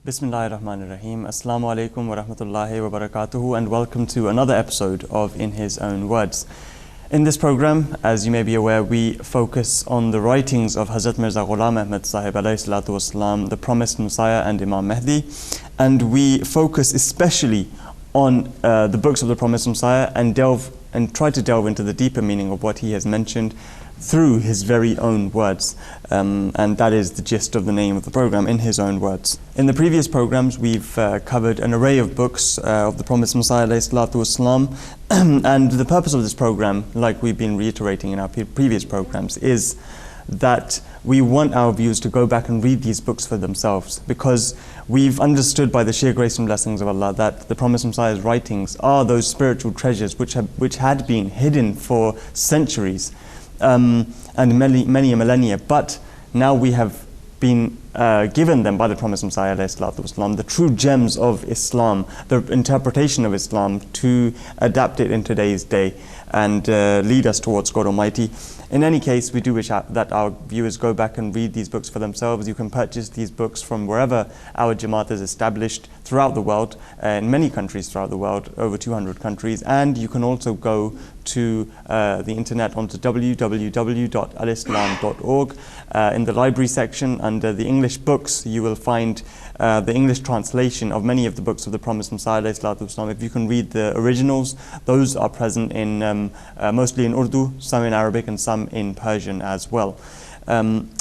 Bismillahirrahmanirrahim. Assalamu alaikum wa rahmatullahi wa barakatuhu, and welcome to another episode of In His Own Words. In this program, as you may be aware, we focus on the writings of Hazrat Mirza Ghulam Ahmad Sahib alayhi salatu wasalam, the Promised Messiah and Imam Mahdi, and we focus especially on the books of the Promised Messiah and try to delve into the deeper meaning of what he has mentioned through his very own words, and that is the gist of the name of the program, In His Own Words. In the previous programs, we've covered an array of books of the Promised Messiah alayhi salatu wasalam, and the purpose of this program, like we've been reiterating in our previous programs, is that we want our viewers to go back and read these books for themselves, because we've understood by the sheer grace and blessings of Allah that the Promised Messiah's writings are those spiritual treasures which had been hidden for centuries and many millennia, but now we have been given them by the Promised Messiah ﷺ, the true gems of Islam, the interpretation of Islam, to adapt it in today's day and lead us towards God Almighty. In any case, we do wish that our viewers go back and read these books for themselves. You can purchase these books from wherever our Jamaat is established throughout the world, in many countries throughout the world, over 200 countries, and you can also go to the internet onto www.alislam.org. In the library section, under the English books, you will find the English translation of many of the books of the Promised Messiah ﷺ. If you can read the originals, those are present in mostly in Urdu, some in Arabic, and some in Persian as well.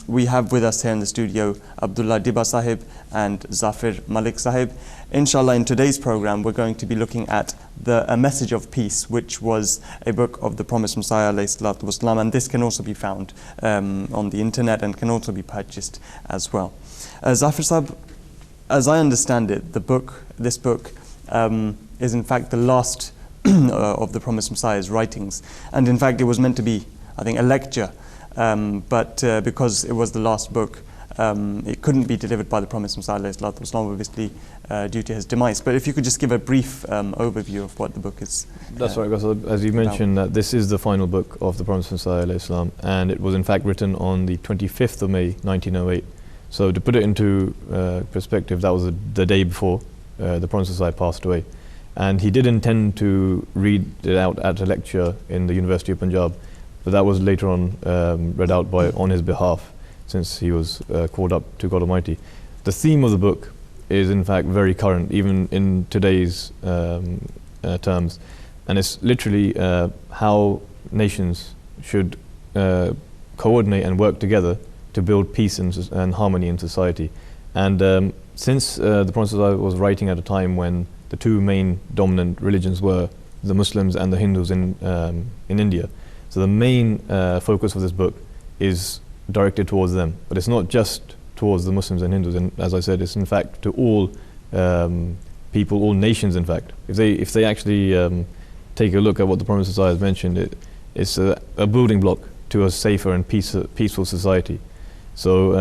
We have with us here in the studio Abdullah Diba Sahib and Zafir Malik Sahib. Inshallah, in today's program, we're going to be looking at A Message of Peace, which was a book of the Promised Messiah ﷺ, and this can also be found on the internet and can also be purchased as well. Zafir Sahib, as I understand it, this book is in fact the last of the Promised Messiah's writings, and in fact it was meant to be, I think, a lecture, but because it was the last book, it couldn't be delivered by the Promised Messiah ﷺ, obviously due to his demise. But if you could just give a brief overview of what the book is. That's right, Qaasid. As you mentioned, that this is the final book of the Promised Messiah ﷺ, and it was in fact written on the 25th of May 1908. So to put it into perspective, that was the day before the Promised Messiah passed away. And he did intend to read it out at a lecture in the University of Punjab, but that was later on read out on his behalf, since he was called up to God Almighty. The theme of the book is in fact very current, even in today's terms, and it's literally how nations should coordinate and work together to build peace and harmony in society. And since the Prophet was writing at a time when the two main dominant religions were the Muslims and the Hindus in India, so the main focus of this book is directed towards them. But it's not just towards the Muslims and Hindus, and as I said, it's in fact to all people, all nations in fact. If they actually take a look at what the Promised Messiah has mentioned, it's a building block to a safer and peaceful society. So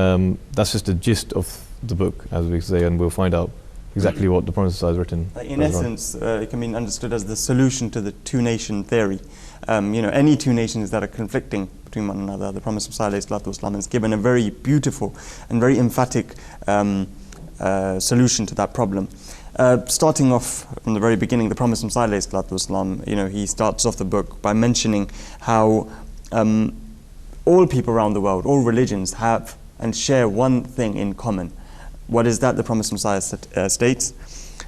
that's just the gist of the book, as we say, and we'll find out exactly what the Promised Messiah has written. In essence, it can be understood as the solution to the two-nation theory. Any two nations that are conflicting between one another, the Promised Messiah ﷺ has given a very beautiful and very emphatic solution to that problem. Starting off from the very beginning, the Promised Messiah ﷺ, he starts off the book by mentioning how all people around the world, all religions have and share one thing in common. What is that? The Promised Messiah states,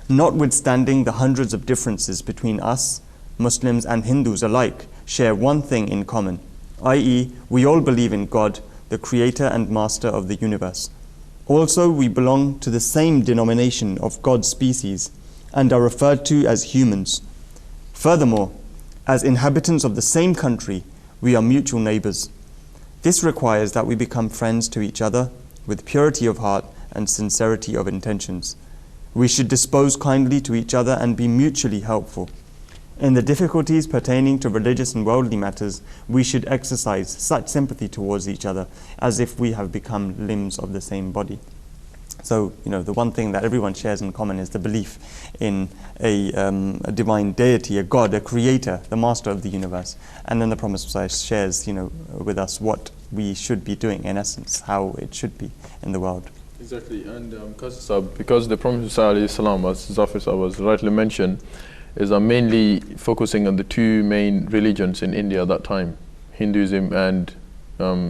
notwithstanding the hundreds of differences between us, Muslims and Hindus alike share one thing in common, i.e., we all believe in God, the creator and master of the universe. Also, we belong to the same denomination of God's species and are referred to as humans. Furthermore, as inhabitants of the same country, we are mutual neighbors. This requires that we become friends to each other with purity of heart and sincerity of intentions. We should dispose kindly to each other and be mutually helpful. In the difficulties pertaining to religious and worldly matters, we should exercise such sympathy towards each other as if we have become limbs of the same body. So, the one thing that everyone shares in common is the belief in a divine deity, a God, a creator, the master of the universe. And then the Promised Messiah shares, with us what we should be doing, in essence, how it should be in the world. Exactly, and because the Promise of Silas, as Zafir was rightly mentioned, is mainly focusing on the two main religions in India at that time, Hinduism and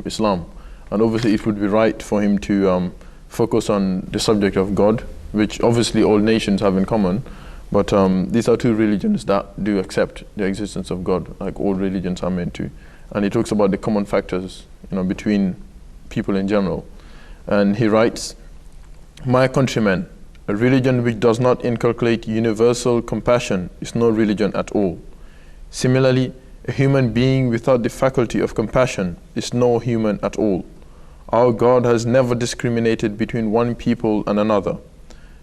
Islam. And obviously it would be right for him to focus on the subject of God, which obviously all nations have in common, but these are two religions that do accept the existence of God, like all religions are meant to. And he talks about the common factors, between people in general. And he writes, "My countrymen, a religion which does not inculcate universal compassion is no religion at all. Similarly, a human being without the faculty of compassion is no human at all. Our God has never discriminated between one people and another.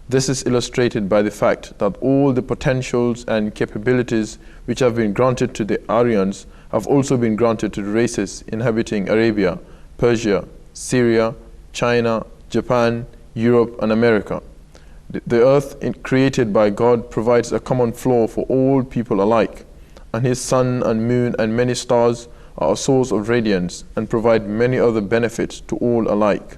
This is illustrated by the fact that all the potentials and capabilities which have been granted to the Aryans have also been granted to the races inhabiting Arabia, Persia, Syria, China, Japan, Europe, and America. The earth created by God provides a common floor for all people alike, and his sun and moon and many stars are a source of radiance and provide many other benefits to all alike.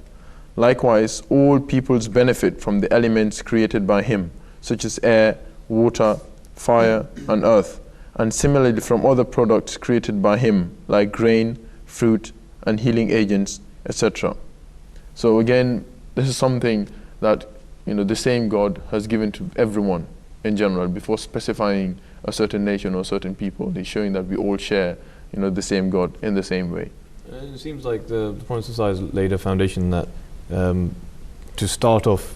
Likewise, all peoples benefit from the elements created by him, such as air, water, fire, and earth, and similarly from other products created by him, like grain, fruit, and healing agents, etc. So again, this is something that the same God has given to everyone in general before specifying a certain nation or certain people. He's showing that we all share the same God in the same way. And it seems like the Promise of Silas laid a foundation that to start off,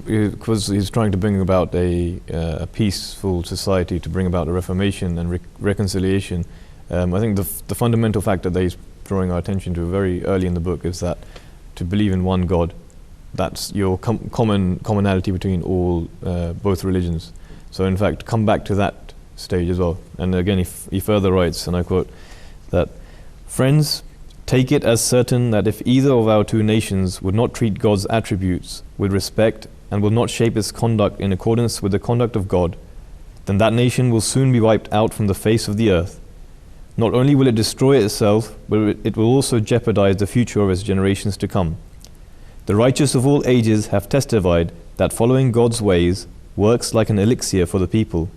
because he's trying to bring about a peaceful society, to bring about a reformation and reconciliation. I think the fundamental fact that he's drawing our attention to very early in the book is that to believe in one God, that's your commonality between all both religions. So in fact, come back to that stage as well. And again, he further writes, and I quote, that, "Friends, take it as certain that if either of our two nations would not treat God's attributes with respect and will not shape its conduct in accordance with the conduct of God, then that nation will soon be wiped out from the face of the earth. Not only will it destroy itself, but it will also jeopardize the future of its generations to come. The righteous of all ages have testified that following God's ways works like an elixir for the people.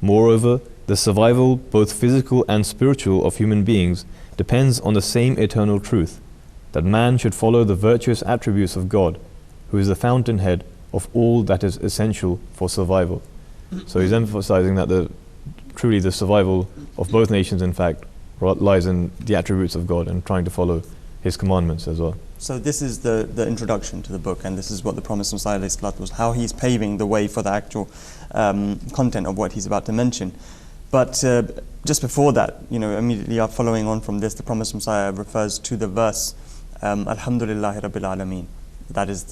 Moreover, the survival, both physical and spiritual, of human beings depends on the same eternal truth, that man should follow the virtuous attributes of God, who is the fountainhead of all that is essential for survival." So he's emphasizing that truly the survival of both nations, in fact, lies in the attributes of God and trying to follow his commandments as well. So this is the introduction to the book, and this is what the Promise of Silas was, how he's paving the way for the actual content of what he's about to mention. But just before that, immediately following on from this, the Promise of Silas refers to the verse, Alhamdulillahi Rabbil Alameen. That is,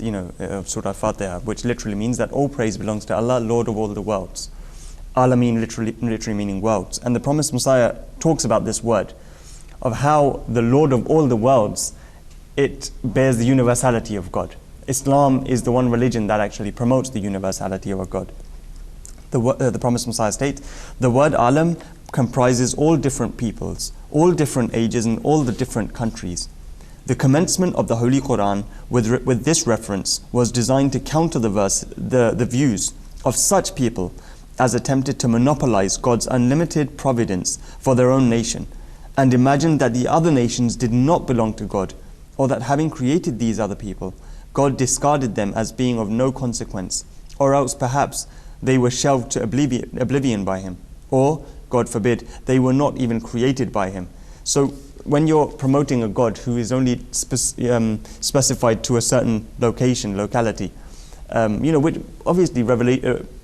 Surah Fatiha, which literally means that all praise belongs to Allah, Lord of all the worlds. Alameen literally meaning worlds. And the Promised Messiah talks about this word, of how the Lord of all the worlds, it bears the universality of God. Islam is the one religion that actually promotes the universality of God. The Promised Messiah states, the word Alam comprises all different peoples, all different ages, and all the different countries. The commencement of the Holy Quran with this reference was designed to counter the views of such people as attempted to monopolize God's unlimited providence for their own nation, and imagined that the other nations did not belong to God, or that having created these other people, God discarded them as being of no consequence, or else perhaps they were shelved to oblivion by Him, or, God forbid, they were not even created by Him. So when you're promoting a God who is only specified to a certain locality, which obviously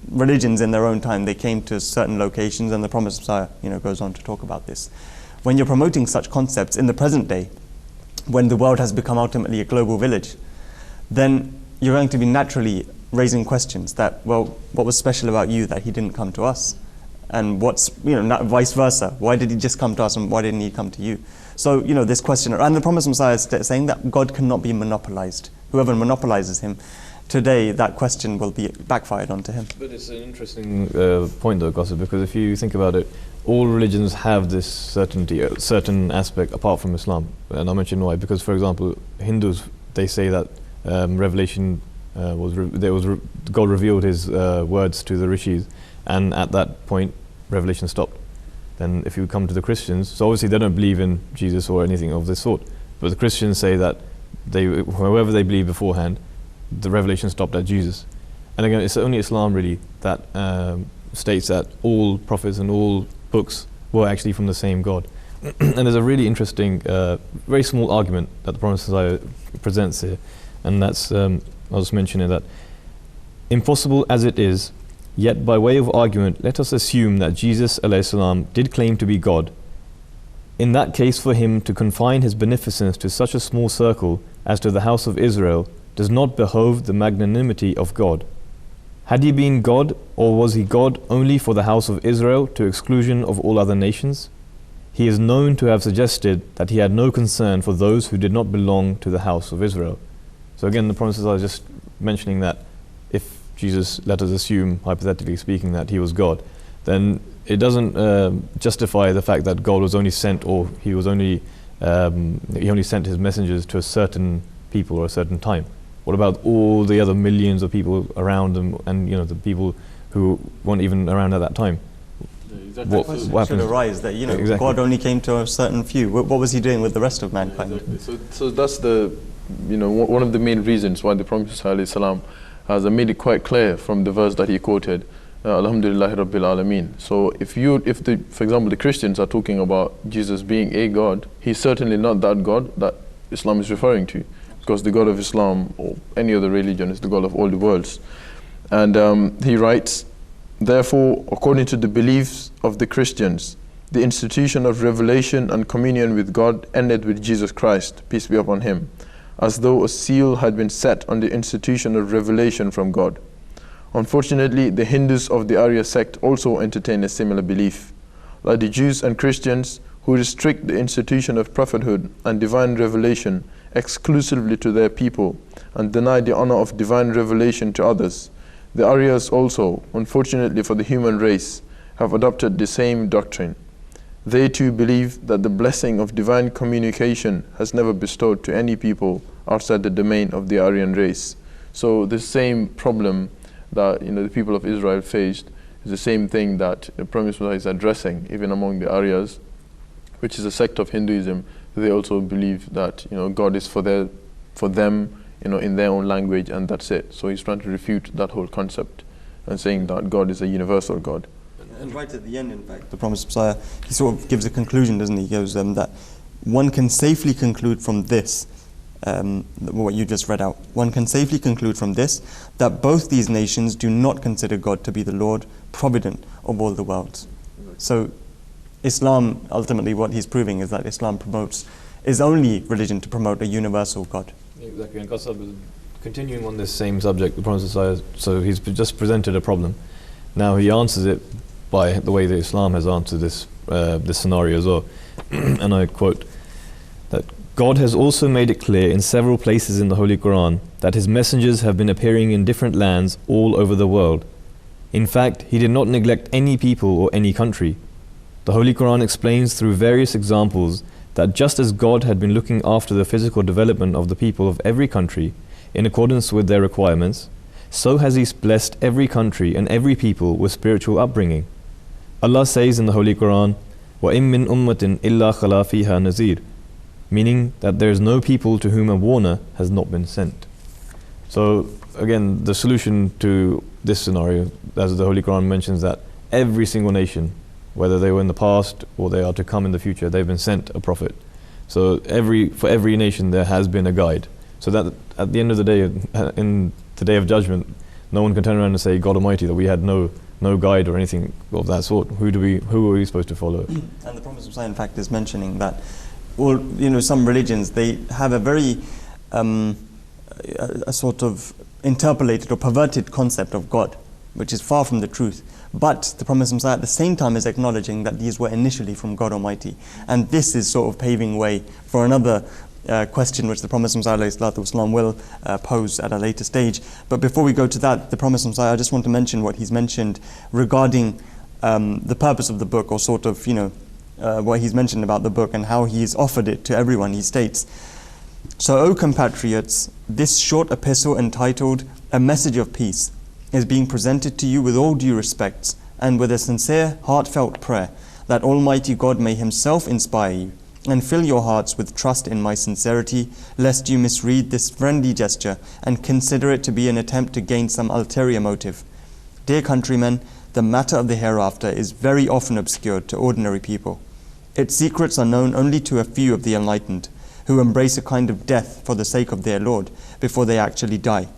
religions in their own time, they came to certain locations, and the Promised Messiah, goes on to talk about this. When you're promoting such concepts in the present day, when the world has become ultimately a global village, then you're going to be naturally raising questions that, well, what was special about you that He didn't come to us? And what's, not vice versa. Why did He just come to us and why didn't He come to you? So, this question, and the Promised Messiah is saying that God cannot be monopolized. Whoever monopolizes Him, today that question will be backfired onto him. But it's an interesting point though, Qaasid, because if you think about it, all religions have this certainty, a certain aspect apart from Islam. And I'll mention why. Because, for example, Hindus, they say that revelation God revealed His words to the rishis, and at that point revelation stopped. Then if you come to the Christians, so obviously they don't believe in Jesus or anything of this sort, but the Christians say that whoever they believe beforehand, the revelation stopped at Jesus. And again, it's only Islam really that states that all prophets and all books were actually from the same God. And there's a really interesting, very small argument that the Promise of Silas presents here, and that's, I'll just mention it, that impossible as it is, yet by way of argument, let us assume that Jesus alayhi salam did claim to be God. In that case, for Him to confine His beneficence to such a small circle as to the house of Israel does not behove the magnanimity of God. Had He been God, or was He God only for the house of Israel to exclusion of all other nations? He is known to have suggested that He had no concern for those who did not belong to the house of Israel. So again, the promises are just mentioning that if Jesus, let us assume, hypothetically speaking, that He was God, then it doesn't justify the fact that God was only sent, or He only sent His messengers to a certain people or a certain time. What about all the other millions of people around them, and the people who weren't even around at that time? Exactly. What should arise that Exactly. God only came to a certain few. What was He doing with the rest of mankind? Exactly. So that's the one of the main reasons why the Prophet ﷺ has made it quite clear from the verse that he quoted, Alhamdulillahi Rabbil Alameen. So for example, the Christians are talking about Jesus being a God, He's certainly not that God that Islam is referring to, because the God of Islam or any other religion is the God of all the worlds. And he writes, therefore, according to the beliefs of the Christians, the institution of revelation and communion with God ended with Jesus Christ, peace be upon Him, as though a seal had been set on the institution of revelation from God. Unfortunately, the Hindus of the Arya sect also entertain a similar belief. Like the Jews and Christians who restrict the institution of prophethood and divine revelation exclusively to their people and deny the honor of divine revelation to others, the Aryas also, unfortunately for the human race, have adopted the same doctrine. They too believe that the blessing of divine communication has never bestowed to any people outside the domain of the Aryan race. So the same problem that the people of Israel faced is the same thing that the Promise of Silas is addressing, even among the Aryas, which is a sect of Hinduism. They also believe that God is for them in their own language, and that's it. So he's trying to refute that whole concept and saying that God is a universal God. And right at the end, in fact, the Promise of Silas, he sort of gives a conclusion, doesn't he? He goes that one can safely conclude from this, what you just read out, one can safely conclude from this that both these nations do not consider God to be the Lord, provident of all the worlds. So Islam, ultimately what he's proving is that Islam is only religion to promote a universal God. Exactly, and Qaasid, continuing on this same subject, the Promise of Silas, so he's just presented a problem. Now he answers it by the way that Islam has answered this scenario as well. And I quote, that God has also made it clear in several places in the Holy Quran that His messengers have been appearing in different lands all over the world. In fact, He did not neglect any people or any country. The Holy Quran explains through various examples that just as God had been looking after the physical development of the people of every country in accordance with their requirements, so has He blessed every country and every people with spiritual upbringing. Allah says in the Holy Quran, وَإِن مِّن أُمَّةٍ إِلَّا خَلَا فِيهَا نَذِيرٌ, meaning that there is no people to whom a warner has not been sent. So again, the solution to this scenario, as the Holy Quran mentions, that every single nation, whether they were in the past or they are to come in the future, they've been sent a prophet. So for every nation there has been a guide. So that at the end of the day, in the Day of Judgment, no one can turn around and say, God Almighty, that we had no guide or anything of that sort. Who are we supposed to follow? And the Promise of Silas, in fact, is mentioning that some religions, they have a very a sort of interpolated or perverted concept of God, which is far from the truth. But the Promise of Silas at the same time is acknowledging that these were initially from God Almighty. And this is sort of paving way for another question which the Promise of Silas will pose at a later stage. But before we go to that, the Promise of Silas, I just want to mention what he's mentioned regarding the purpose of the book, or sort of, what he's mentioned about the book and how he's offered it to everyone. He states, So, O compatriots, this short epistle entitled A Message of Peace is being presented to you with all due respects and with a sincere, heartfelt prayer that Almighty God may Himself inspire you and fill your hearts with trust in my sincerity, lest you misread this friendly gesture and consider it to be an attempt to gain some ulterior motive. Dear countrymen, the matter of the hereafter is very often obscured to ordinary people. Its secrets are known only to a few of the enlightened, who embrace a kind of death for the sake of their Lord before they actually die.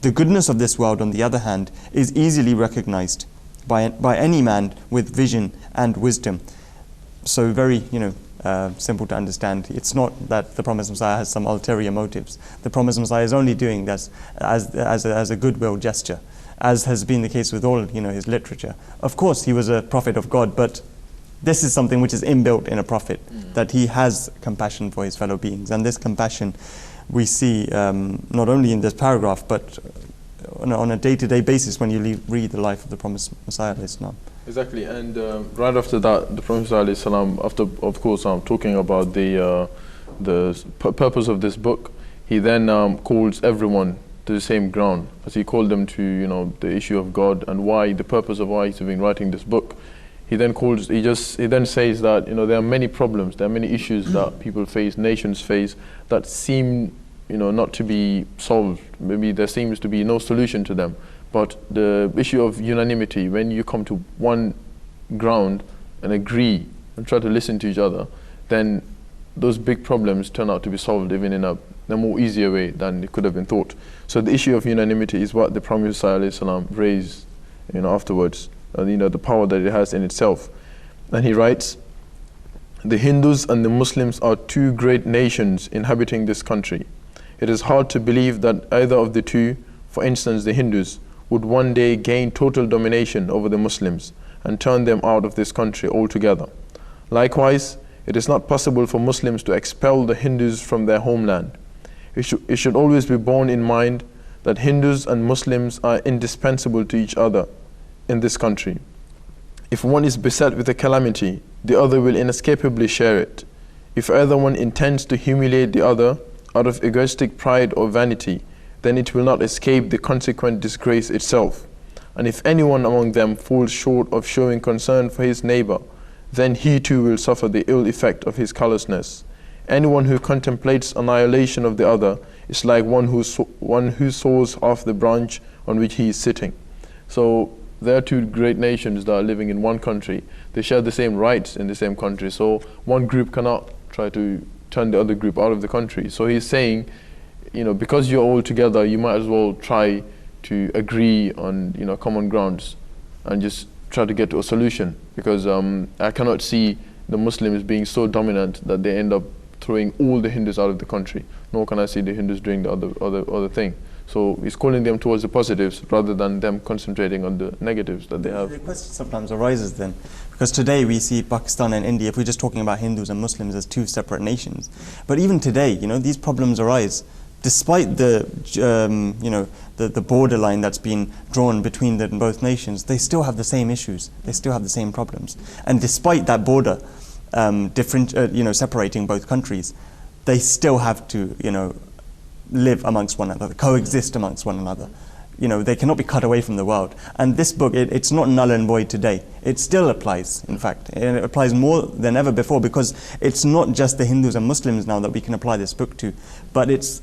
The goodness of this world, on the other hand, is easily recognized by any man with vision and wisdom. So very, simple to understand. It's not that the Promised Messiah has some ulterior motives. The Promised Messiah is only doing this as a goodwill gesture, as has been the case with all his literature. Of course, he was a prophet of God, but this is something which is inbuilt in a prophet, that he has compassion for his fellow beings. And this compassion we see not only in this paragraph, but on a day-to-day basis when you read the life of the Promised Messiah. Exactly, and right after that, the Promised Messiah, after of course talking about the purpose of this book, he then calls everyone to the same ground, as he called them to the issue of God and the purpose of why he's been writing this book. He then says that there are many problems, there are many issues that people face, nations face, that seem not to be solved. Maybe there seems to be no solution to them. But the issue of unanimity, when you come to one ground and agree and try to listen to each other, then those big problems turn out to be solved even in a more easier way than it could have been thought. So the issue of unanimity is what the Prophet ﷺ raised afterwards, the power that it has in itself. And he writes, "The Hindus and the Muslims are two great nations inhabiting this country. It is hard to believe that either of the two, for instance the Hindus, would one day gain total domination over the Muslims and turn them out of this country altogether. Likewise, it is not possible for Muslims to expel the Hindus from their homeland. It should always be borne in mind that Hindus and Muslims are indispensable to each other in this country. If one is beset with a calamity, the other will inescapably share it. If either one intends to humiliate the other out of egoistic pride or vanity, then it will not escape the consequent disgrace itself. And if anyone among them falls short of showing concern for his neighbor, then he too will suffer the ill effect of his callousness. Anyone who contemplates annihilation of the other is like one who saws off the branch on which he is sitting." So there are two great nations that are living in one country. They share the same rights in the same country. So one group cannot try to turn the other group out of the country. So he's saying, because you're all together, you might as well try to agree on common grounds and just try to get to a solution. Because I cannot see the Muslims being so dominant that they end up throwing all the Hindus out of the country. Nor can I see the Hindus doing the other thing. So he's calling them towards the positives rather than them concentrating on the negatives that they have. The question sometimes arises then, because today we see Pakistan and India, if we're just talking about Hindus and Muslims as two separate nations. But even today, these problems arise despite the borderline that's been drawn between both nations. They still have the same issues. They still have the same problems. And despite that border separating both countries, they still have to live amongst one another, coexist amongst one another. They cannot be cut away from the world. And this book, it's not null and void today. It still applies, in fact. And it applies more than ever before, because it's not just the Hindus and Muslims now that we can apply this book to, but it's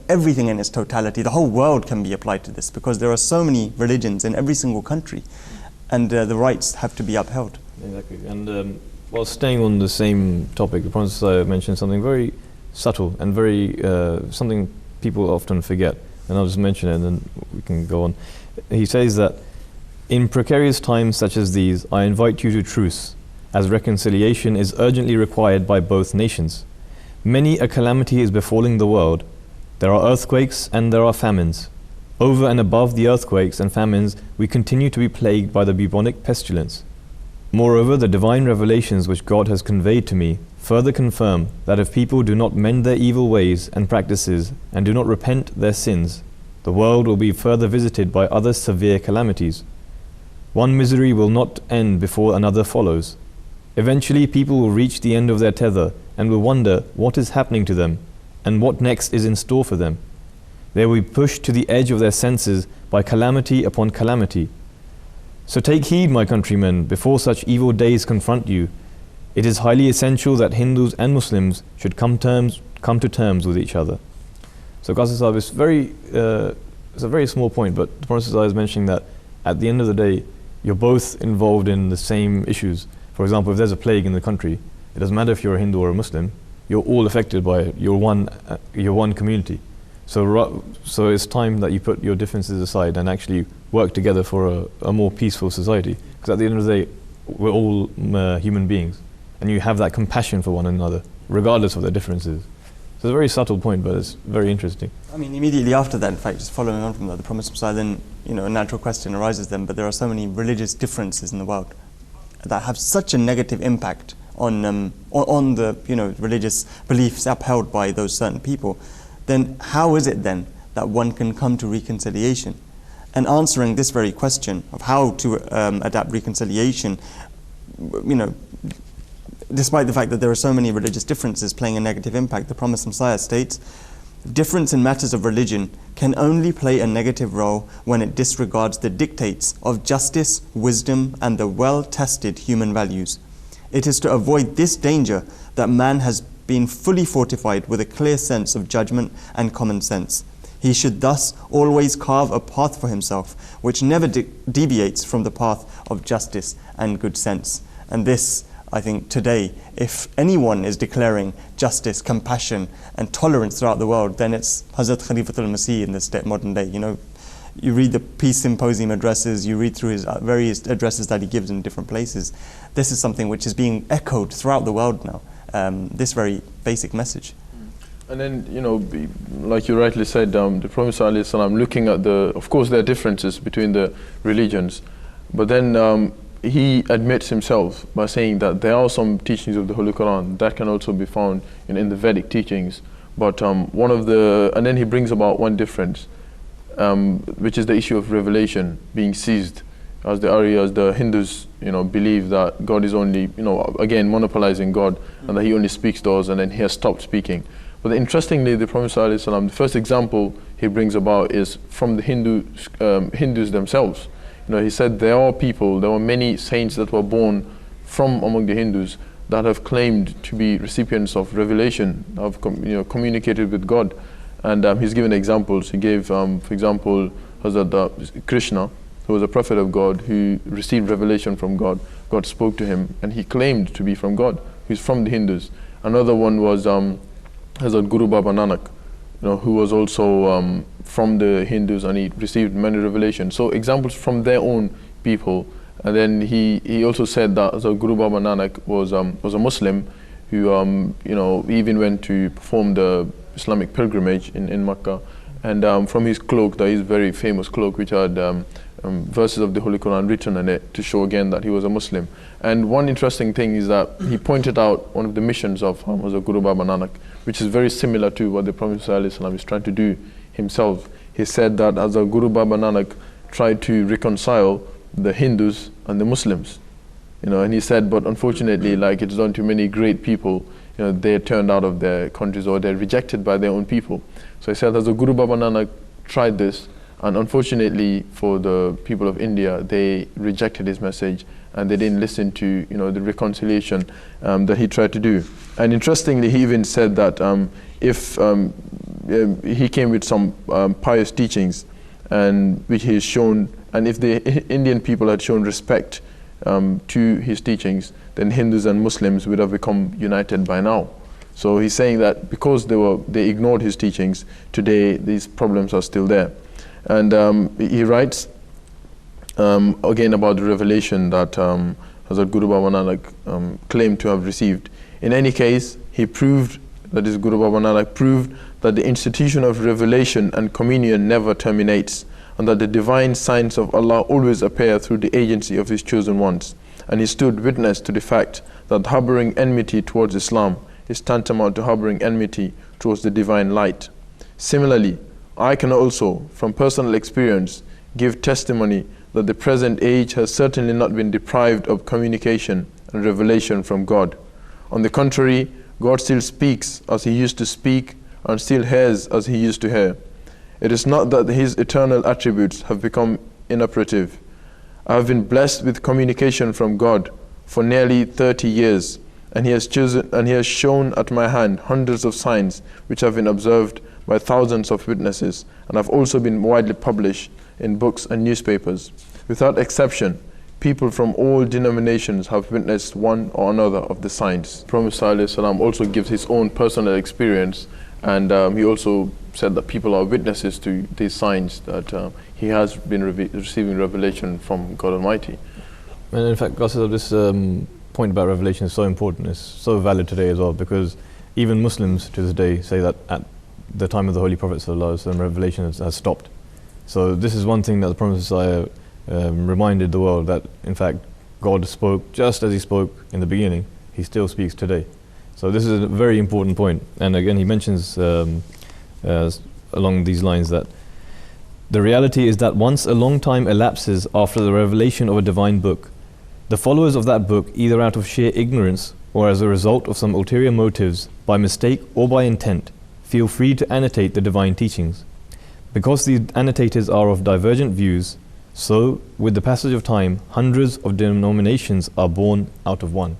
everything in its totality. The whole world can be applied to this, because there are so many religions in every single country, and the rights have to be upheld. Exactly. And while staying on the same topic, the Prophet mentioned something very subtle and very something people often forget, and I'll just mention it and then we can go on. He says that, "In precarious times such as these, I invite you to truce, as reconciliation is urgently required by both nations. Many a calamity is befalling the world. There are earthquakes and there are famines. Over and above the earthquakes and famines, we continue to be plagued by the bubonic pestilence. Moreover, the divine revelations which God has conveyed to me further confirm that if people do not mend their evil ways and practices and do not repent their sins, the world will be further visited by other severe calamities. One misery will not end before another follows. Eventually people will reach the end of their tether and will wonder what is happening to them, and what next is in store for them. They will be pushed to the edge of their senses by calamity upon calamity. So take heed, my countrymen, before such evil days confront you. It is highly essential that Hindus and Muslims should come to terms with each other. So Qaasid Sahib is it's a very small point, but the Promise of Silas is mentioning that at the end of the day, you're both involved in the same issues. For example, if there's a plague in the country, it doesn't matter if you're a Hindu or a Muslim, you're all affected by it. You're one community. So it's time that you put your differences aside and actually work together for a more peaceful society. Because at the end of the day, we're all human beings, and you have that compassion for one another, regardless of their differences. So it's a very subtle point, but it's very interesting. I mean, immediately after that, in fact, just following on from that, the Promise of Silas, then, a natural question arises then, but there are so many religious differences in the world that have such a negative impact on the, religious beliefs upheld by those certain people. Then how is it then that one can come to reconciliation? And answering this very question of how to adapt reconciliation, despite the fact that there are so many religious differences playing a negative impact, the Promise of Silas states, difference in matters of religion can only play a negative role when it disregards the dictates of justice, wisdom, and the well-tested human values. It is to avoid this danger that man has been fully fortified with a clear sense of judgment and common sense. He should thus always carve a path for himself which never deviates from the path of justice and good sense. And this, I think, today, if anyone is declaring justice, compassion, and tolerance throughout the world, then it's Hazrat Khalifatul Masih in this modern day. You read the Peace Symposium addresses, you read through his various addresses that he gives in different places. This is something which is being echoed throughout the world now, this very basic message. And then, like you rightly said, the Prophet ﷺ, looking at of course there are differences between the religions, but then he admits himself by saying that there are some teachings of the Holy Quran that can also be found in the Vedic teachings. But and then he brings about one difference, which is the issue of revelation being seized, as the Hindus, believe that God is only, again monopolizing God, and that he only speaks to us, and then he has stopped speaking. But interestingly, the Prophet ﷺ, the first example he brings about is from the Hindus themselves. He said there were many saints that were born from among the Hindus that have claimed to be recipients of revelation, have communicated with God. And he's given examples. He gave, for example, Hazrat Krishna, who was a prophet of God, who received revelation from God. God spoke to him, and he claimed to be from God. He's from the Hindus. Another one was Hazrat Guru Baba Nanak, who was also from the Hindus, and he received many revelations. So examples from their own people. And then he also said that Hazrat Guru Baba Nanak was a Muslim who he even went to perform the Islamic pilgrimage in Makkah. And from his cloak, that is very famous cloak, which had verses of the Holy Quran written on it to show again that he was a Muslim. And one interesting thing is that he pointed out one of the missions of Hazrat Guru Baba Nanak, which is very similar to what the Prophet ﷺ is trying to do himself. He said that Hazrat Guru Baba Nanak tried to reconcile the Hindus and the Muslims, and he said, but unfortunately, like it's done to many great people, they're turned out of their countries, or they're rejected by their own people. So he said Hazrat Guru Baba Nanak tried this, and unfortunately for the people of India, they rejected his message, and they didn't listen to the reconciliation that he tried to do. And interestingly, he even said that if he came with some pious teachings, and which he has shown, and if the Indian people had shown respect to his teachings, then Hindus and Muslims would have become united by now. So he's saying that because they ignored his teachings, today these problems are still there. And he writes again about the revelation that Hazrat Guru Baba Nanak claimed to have received. In any case, he proved, that is, Guru Baba Nanak proved that the institution of revelation and communion never terminates, and that the divine signs of Allah always appear through the agency of His chosen ones. And he stood witness to the fact that harboring enmity towards Islam is tantamount to harboring enmity towards the divine light. Similarly, I can also, from personal experience, give testimony that the present age has certainly not been deprived of communication and revelation from God. On the contrary, God still speaks as He used to speak and still hears as he used to hear. It is not that his eternal attributes have become inoperative. I have been blessed with communication from God for nearly 30 years, and he has shown at my hand hundreds of signs which have been observed by thousands of witnesses, and have also been widely published in books and newspapers. Without exception, people from all denominations have witnessed one or another of the signs. Promise Silas also gives his own personal experience, and he also said that people are witnesses to these signs, that he has been receiving revelation from God Almighty. And in fact, Qaasid, this point about revelation is so important, it's so valid today as well, because even Muslims to this day say that at the time of the Holy Prophet ﷺ, revelation has stopped. So this is one thing that the Promise of Silas reminded the world, that in fact God spoke just as he spoke in the beginning, he still speaks today. So this is a very important point. And again, he mentions along these lines that the reality is that once a long time elapses after the revelation of a divine book, the followers of that book, either out of sheer ignorance or as a result of some ulterior motives, by mistake or by intent, feel free to annotate the divine teachings. Because these annotators are of divergent views, so with the passage of time, hundreds of denominations are born out of one.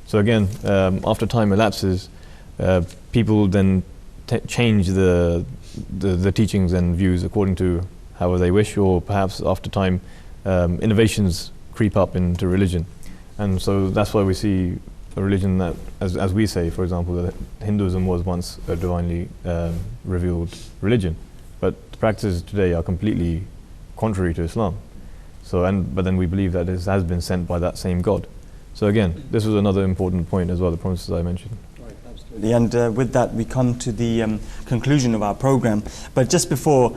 So again, after time elapses, people then change the teachings and views according to however they wish, or perhaps after time, innovations creep up into religion. And so that's why we see a religion that, as we say, for example, that Hinduism was once a divinely revealed religion, but the practices today are completely contrary to Islam. So, but then we believe that it has been sent by that same God. So again, this was another important point as well, the promises I mentioned. Right, absolutely. And with that, we come to the conclusion of our program. But just before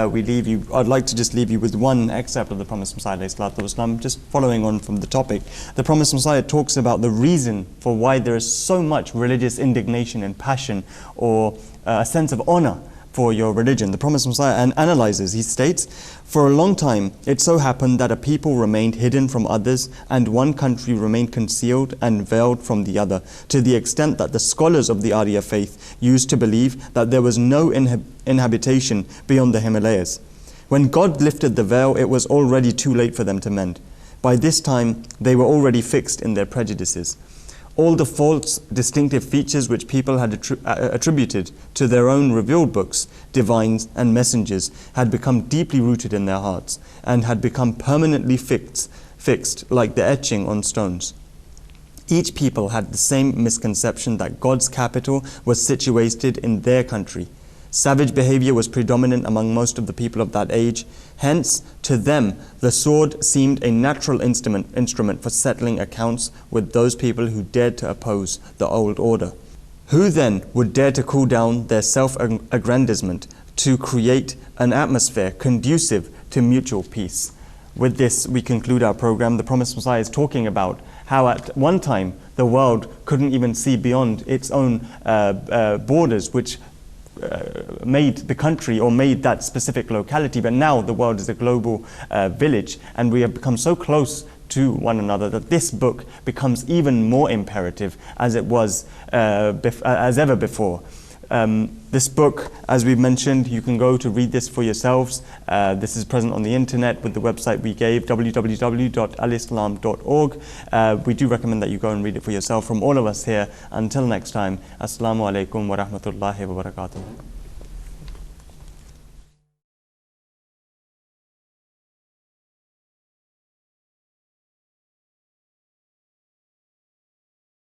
we leave you, I'd like to just leave you with one excerpt of the Promise of Silas, just following on from the topic. The Promise of Messiah talks about the reason for why there is so much religious indignation and passion, or a sense of honor for your religion. The Promise of Messiah analyzes, he states, "For a long time it so happened that a people remained hidden from others, and one country remained concealed and veiled from the other, to the extent that the scholars of the Arya faith used to believe that there was no inhabitation beyond the Himalayas. When God lifted the veil, it was already too late for them to mend. By this time they were already fixed in their prejudices. All the false distinctive features which people had attributed to their own revealed books, divines and messengers, had become deeply rooted in their hearts, and had become permanently fixed like the etching on stones. Each people had the same misconception that God's capital was situated in their country. Savage behavior was predominant among most of the people of that age. Hence, to them, the sword seemed a natural instrument for settling accounts with those people who dared to oppose the old order. Who then would dare to cool down their self-aggrandizement to create an atmosphere conducive to mutual peace?" With this, we conclude our program. The Promised Messiah is talking about how at one time the world couldn't even see beyond its own borders, which made the country or made that specific locality, but now the world is a global village, and we have become so close to one another that this book becomes even more imperative as it was as ever before. This book, as we've mentioned, you can go to read this for yourselves. This is present on the internet with the website we gave, www.alislam.org. We do recommend that you go and read it for yourself. From all of us here, until next time, Assalamu alaikum wa rahmatullahi wa barakatuh.